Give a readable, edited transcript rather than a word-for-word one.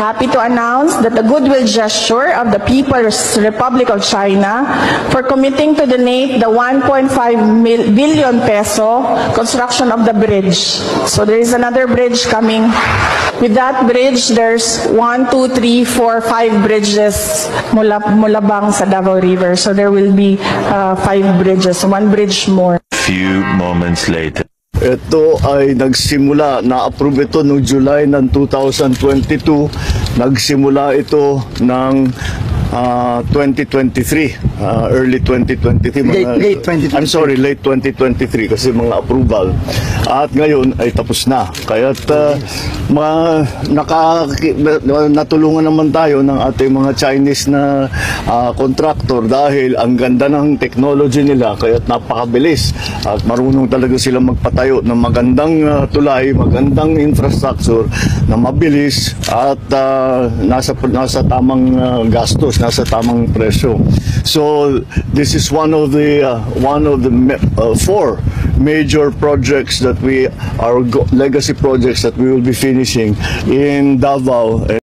Happy to announce that the goodwill gesture of the People's Republic of China for committing to donate the 1.5 billion peso construction of the bridge. So there is another bridge coming. With that bridge, there's 1, 2, 3, 4, 5 bridges mulabang sa Davao River. So there will be 5 bridges, 1 bridge more. Few moments later. Ito ay nagsimula, na-approve ito noong July ng 2022. Nagsimula ito ng 2023, early 2023. Late 2023. I'm sorry, late 2023 kasi mga approval. At ngayon ay tapos na. Kaya't natulungan naman tayo ng ating mga Chinese na contractor dahil ang ganda ng technology nila, kaya't napakabilis. At marunong talaga silang magpatayo ng magandang tulay, magandang infrastructure na mabilis at nasa tamang gastos, nasa tamang presyo. So this is one of the 4 major projects that our legacy projects that we will be finishing in Davao.